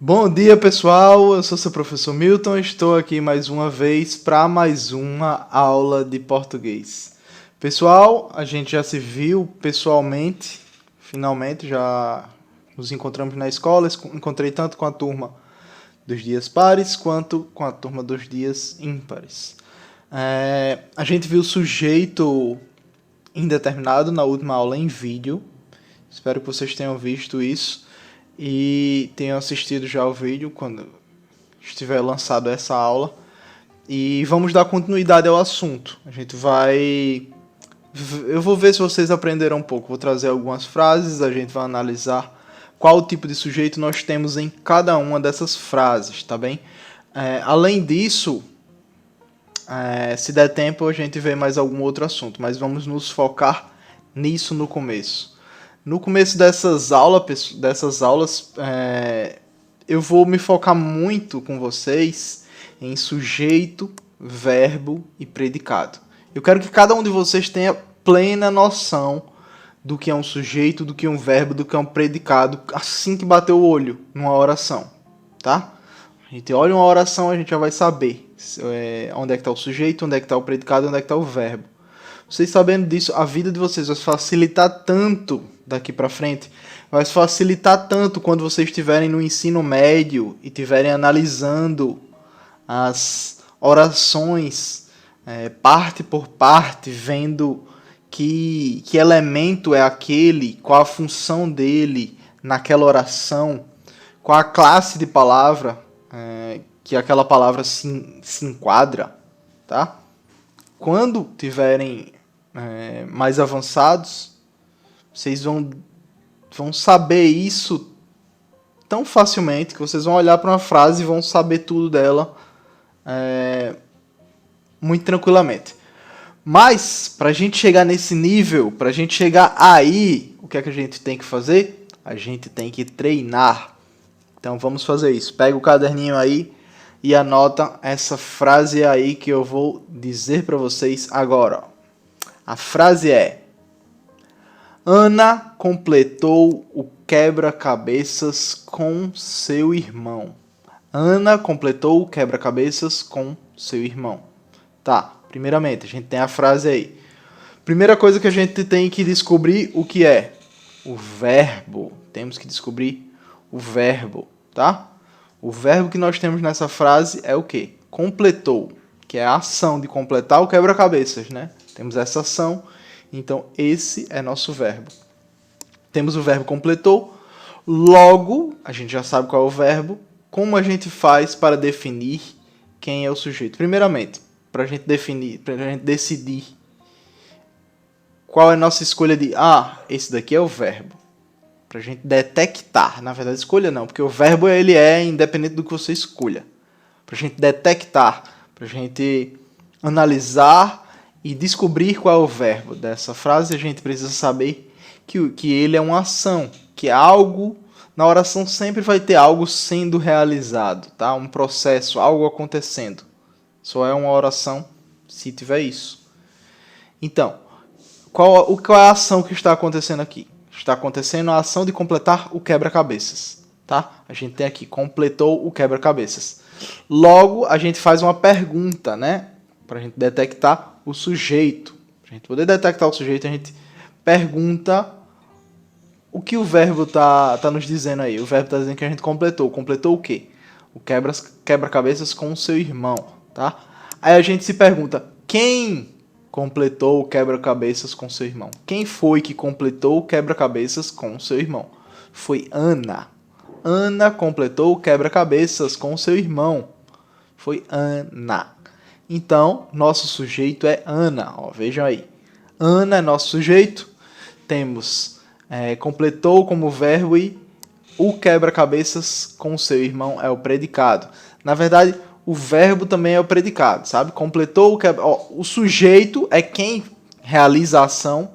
Bom dia, pessoal. Eu sou seu professor Milton. Estou aqui mais uma vez para mais uma aula de português. Pessoal, a gente já se viu pessoalmente, finalmente já nos encontramos na escola. Encontrei tanto com a turma dos dias pares quanto com a turma dos dias ímpares. A gente viu o sujeito indeterminado na última aula em vídeo. Espero que vocês tenham visto isso e tenham assistido já o vídeo quando estiver lançado essa aula. E vamos dar continuidade ao assunto. Eu vou ver se vocês aprenderam um pouco. Vou trazer algumas frases, a gente vai analisar qual tipo de sujeito nós temos em cada uma dessas frases, tá bem? Além disso, se der tempo, a gente vê mais algum outro assunto, mas vamos nos focar nisso no começo. No começo dessas aulas, eu vou me focar muito com vocês em sujeito, verbo e predicado. Eu quero que cada um de vocês tenha plena noção do que é um sujeito, do que é um verbo, do que é um predicado, assim que bater o olho numa oração, tá? A gente olha uma oração, a gente já vai saber onde é que está o sujeito, onde é que está o predicado, onde é que está o verbo. Vocês sabendo disso, a vida de vocês vai facilitar tanto daqui para frente, vai facilitar tanto quando vocês estiverem no ensino médio e estiverem analisando as orações parte por parte, vendo que elemento é aquele, qual a função dele naquela oração, qual a classe de palavra que aquela palavra se enquadra, tá? Quando tiverem mais avançados, vocês vão saber isso tão facilmente que vocês vão olhar para uma frase e vão saber tudo dela muito tranquilamente. Mas, para a gente chegar nesse nível, para a gente chegar aí, o que é que a gente tem que fazer? A gente tem que treinar. Então, vamos fazer isso. Pega o caderninho aí e anota essa frase aí que eu vou dizer para vocês agora. A frase é: Ana completou o quebra-cabeças com seu irmão. Ana completou o quebra-cabeças com seu irmão. Tá, primeiramente, a gente tem a frase aí. Primeira coisa que a gente tem que descobrir o que é? O verbo. Temos que descobrir o verbo, tá? O verbo que nós temos nessa frase é o quê? Completou, que é a ação de completar o quebra-cabeças, né? Temos essa ação, então esse é nosso verbo. Temos o verbo completou, logo, a gente já sabe qual é o verbo. Como a gente faz para definir quem é o sujeito? Primeiramente, para a gente decidir qual é a nossa escolha de esse daqui é o verbo. Para a gente detectar, na verdade escolha não, porque o verbo ele é independente do que você escolha. Para a gente detectar, para a gente analisar e descobrir qual é o verbo dessa frase, a gente precisa saber que ele é uma ação, que é algo, na oração sempre vai ter algo sendo realizado, tá? Um processo, algo acontecendo. Só é uma oração se tiver isso. Então, qual é a ação que está acontecendo aqui? Está acontecendo a ação de completar o quebra-cabeças, tá? A gente tem aqui, completou o quebra-cabeças. Logo, a gente faz uma pergunta, né? Para a gente detectar o sujeito. Para a gente poder detectar o sujeito, a gente pergunta o que o verbo tá nos dizendo aí. O verbo está dizendo que a gente completou. Completou o quê? O quebra-cabeças com o seu irmão, tá? Aí a gente se pergunta, quem completou o quebra-cabeças com seu irmão? Quem foi que completou o quebra-cabeças com seu irmão? Foi Ana. Ana completou o quebra-cabeças com seu irmão. Foi Ana. Então, nosso sujeito é Ana. Ó, vejam aí. Ana é nosso sujeito. Temos completou como verbo e o quebra-cabeças com seu irmão é o predicado. Na verdade, o verbo também é o predicado, sabe? Completou o quebra... o sujeito é quem realiza a ação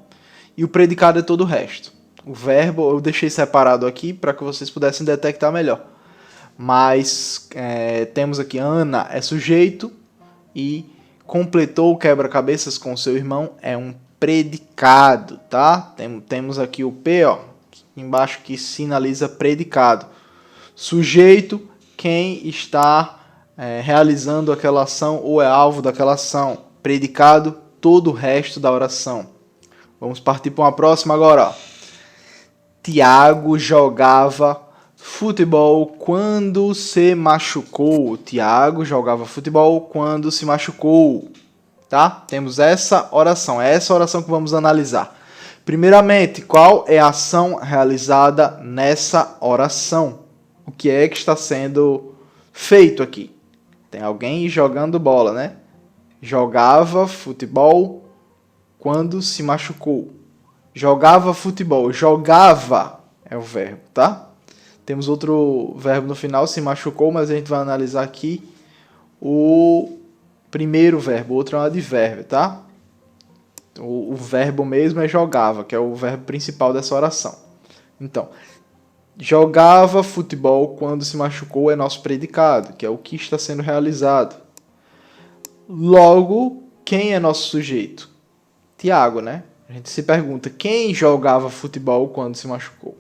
e o predicado é todo o resto. O verbo eu deixei separado aqui para que vocês pudessem detectar melhor. Mas temos aqui Ana é sujeito e completou o quebra-cabeças com seu irmão é um predicado, tá? Temos aqui o P, ó, embaixo que sinaliza predicado. Sujeito, quem está realizando aquela ação ou é alvo daquela ação. Predicado, todo o resto da oração. Vamos partir para uma próxima agora. Ó. Tiago jogava futebol quando se machucou. Tiago jogava futebol quando se machucou. Tá? Temos essa oração. É essa oração que vamos analisar. Primeiramente, qual é a ação realizada nessa oração? O que é que está sendo feito aqui? Tem alguém jogando bola, né? Jogava futebol quando se machucou. Jogava futebol. Jogava é o verbo, tá? Temos outro verbo no final, se machucou, mas a gente vai analisar aqui o primeiro verbo. O outro é um advérbio, tá? O verbo mesmo é jogava, que é o verbo principal dessa oração. Então, jogava futebol quando se machucou é nosso predicado, que é o que está sendo realizado. Logo, quem é nosso sujeito? Tiago, né? A gente se pergunta, quem jogava futebol quando se machucou?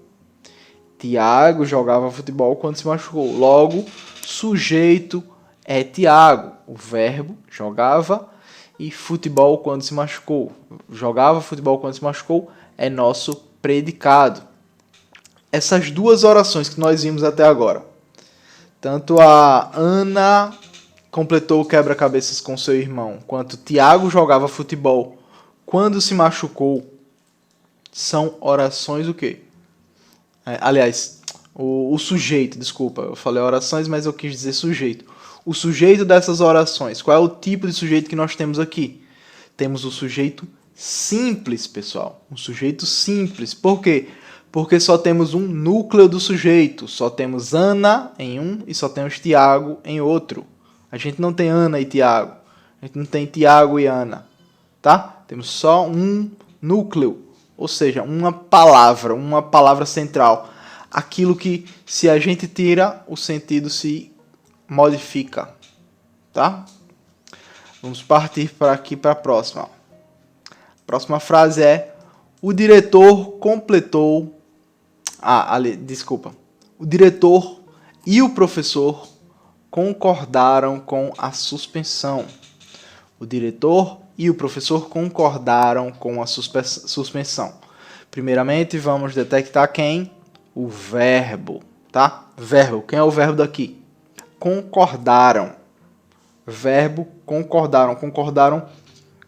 Tiago jogava futebol quando se machucou. Logo, sujeito é Tiago. O verbo jogava e futebol quando se machucou. Jogava futebol quando se machucou é nosso predicado. Essas duas orações que nós vimos até agora, tanto a Ana completou o quebra-cabeças com seu irmão, quanto Tiago jogava futebol quando se machucou, são orações o quê? Aliás, o sujeito, desculpa, eu falei orações, mas eu quis dizer sujeito. O sujeito dessas orações, qual é o tipo de sujeito que nós temos aqui? Temos o sujeito simples, pessoal. Um sujeito simples. Por quê? Porque só temos um núcleo do sujeito. Só temos Ana em um e só temos Tiago em outro. A gente não tem Ana e Tiago. A gente não tem Tiago e Ana. Tá? Temos só um núcleo. Ou seja, uma palavra central. Aquilo que, se a gente tira, o sentido se modifica. Tá? Vamos partir para aqui para a próxima. A próxima frase é: o diretor completou... desculpa. O diretor e o professor concordaram com a suspensão. O diretor e o professor concordaram com a suspensão. Primeiramente, vamos detectar quem? O verbo, tá? Verbo. Quem é o verbo daqui? Concordaram. Verbo concordaram. Concordaram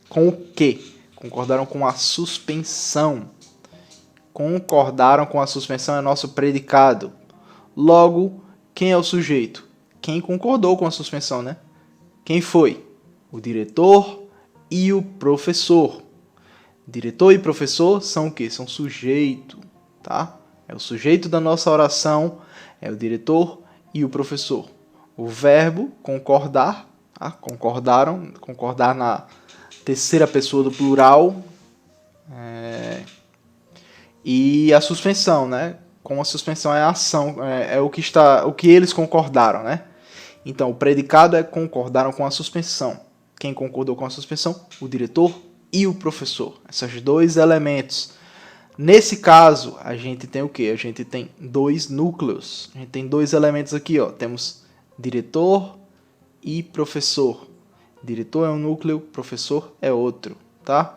com o quê? Concordaram com a suspensão. Concordaram com a suspensão é nosso predicado. Logo, quem é o sujeito? Quem concordou com a suspensão, né? Quem foi? O diretor e o professor. Diretor e professor são o quê? São sujeito, tá? É o sujeito da nossa oração, é o diretor e o professor. O verbo concordar, tá? Concordaram, concordar na terceira pessoa do plural. E a suspensão, né? Com a suspensão é a ação, é o que eles concordaram, né? Então, o predicado é concordaram com a suspensão. Quem concordou com a suspensão? O diretor e o professor. Esses dois elementos. Nesse caso, a gente tem o quê? A gente tem dois núcleos. A gente tem dois elementos aqui, ó. Temos diretor e professor. Diretor é um núcleo, professor é outro, tá?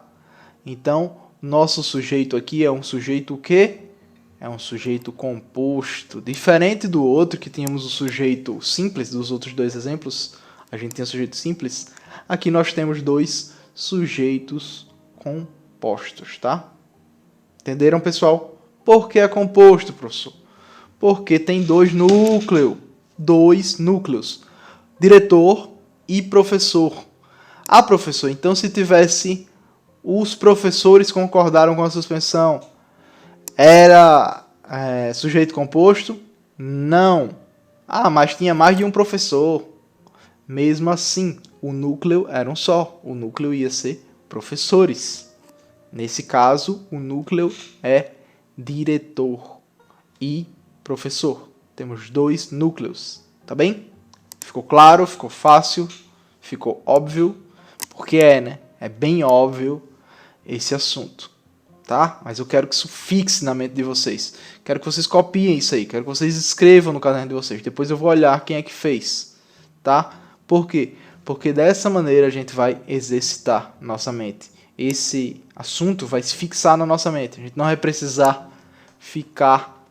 Então, nosso sujeito aqui é um sujeito o quê? É um sujeito composto. Diferente do outro, que tínhamos o sujeito simples, dos outros dois exemplos, a gente tem o sujeito simples. Aqui nós temos dois sujeitos compostos, tá? Entenderam, pessoal? Por que é composto, professor? Porque tem dois núcleos. Dois núcleos. Diretor e professor. Ah, professor, então se tivesse... Os professores concordaram com a suspensão. Era sujeito composto? Não. Ah, mas tinha mais de um professor. Mesmo assim, o núcleo era um só. O núcleo ia ser professores. Nesse caso, o núcleo é diretor e professor. Temos dois núcleos. Tá bem? Ficou claro? Ficou fácil? Ficou óbvio? Porque né? É bem óbvio esse assunto. tá? Mas eu quero que isso fixe na mente de vocês. Quero que vocês copiem isso aí, quero que vocês escrevam no caderno de vocês. Depois eu vou olhar quem é que fez, tá? Por quê? Porque dessa maneira a gente vai exercitar nossa mente. Esse assunto vai se fixar na nossa mente. A gente não vai precisar ficar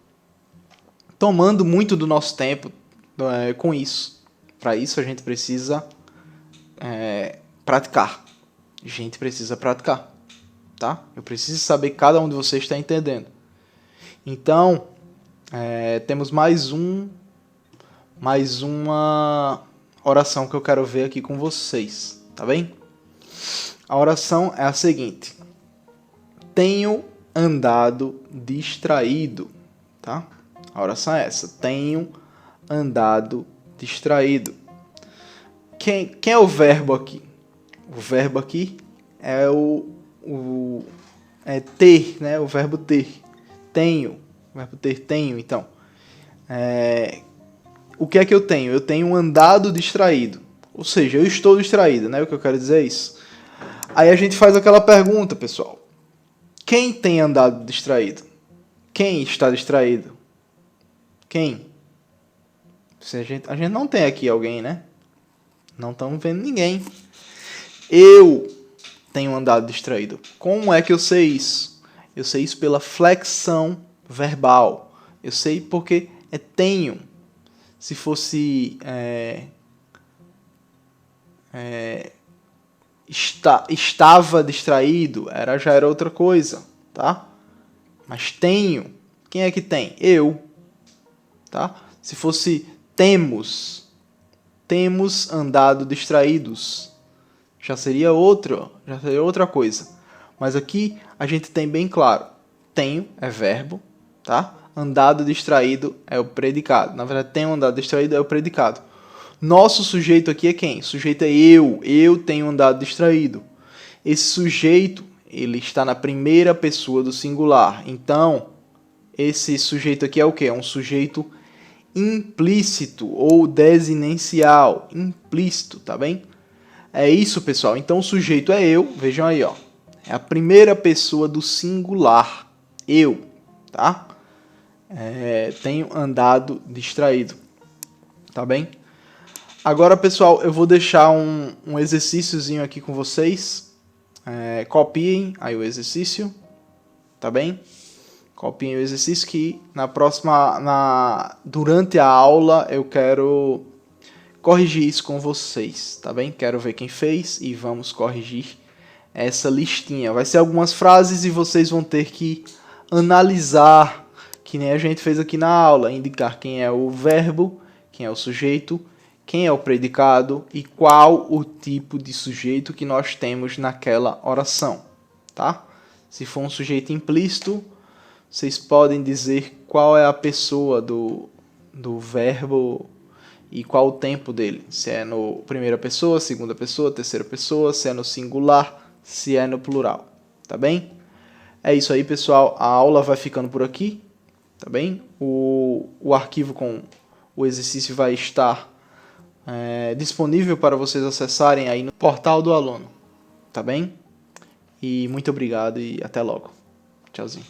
tomando muito do nosso tempo com isso. Para isso a gente precisa praticar. A gente precisa praticar, tá? Eu preciso saber que cada um de vocês está entendendo. Então, temos mais uma oração que eu quero ver aqui com vocês, tá bem? A oração é a seguinte: tenho andado distraído, tá? A oração é essa: tenho andado distraído. Quem é o verbo aqui? O verbo aqui é ter, né? O verbo ter. Tenho. O verbo ter, tenho. Então, o que é que eu tenho? Eu tenho andado distraído. Ou seja, eu estou distraído, né? O que eu quero dizer é isso. Aí a gente faz aquela pergunta, pessoal. Quem tem andado distraído? Quem está distraído? Quem? A gente não tem aqui alguém, né? Não estamos vendo ninguém. Eu tenho andado distraído. Como é que eu sei isso? Eu sei isso pela flexão verbal. Eu sei porque é tenho. Se fosse estava distraído, já era outra coisa, tá? Mas tenho. Quem é que tem? Eu. Tá? Se fosse temos andado distraídos, já seria outra coisa. Mas aqui a gente tem bem claro: tenho é verbo, tá? Andado distraído é o predicado. Na verdade, tenho andado distraído é o predicado. Nosso sujeito aqui é quem? O sujeito é eu. Eu tenho andado distraído. Esse sujeito, ele está na primeira pessoa do singular. Então, esse sujeito aqui é o quê? É um sujeito implícito ou desinencial. Implícito, tá bem? É isso, pessoal. Então, o sujeito é eu. Vejam aí, ó. É a primeira pessoa do singular. Eu, tá? Tenho andado distraído. Tá bem? Agora, pessoal, eu vou deixar um exercíciozinho aqui com vocês. Copiem aí o exercício, tá bem? Copiem o exercício que durante a aula eu quero corrigir isso com vocês, tá bem? Quero ver quem fez e vamos corrigir essa listinha. Vai ser algumas frases e vocês vão ter que analisar, que nem a gente fez aqui na aula, indicar quem é o verbo, quem é o sujeito, quem é o predicado e qual o tipo de sujeito que nós temos naquela oração, tá? Se for um sujeito implícito, vocês podem dizer qual é a pessoa do verbo e qual o tempo dele. Se é no primeira pessoa, segunda pessoa, terceira pessoa, se é no singular, se é no plural, tá bem? É isso aí, pessoal. A aula vai ficando por aqui, tá bem? O arquivo com o exercício vai estar disponível para vocês acessarem aí no portal do aluno, tá bem? E muito obrigado e até logo. Tchauzinho.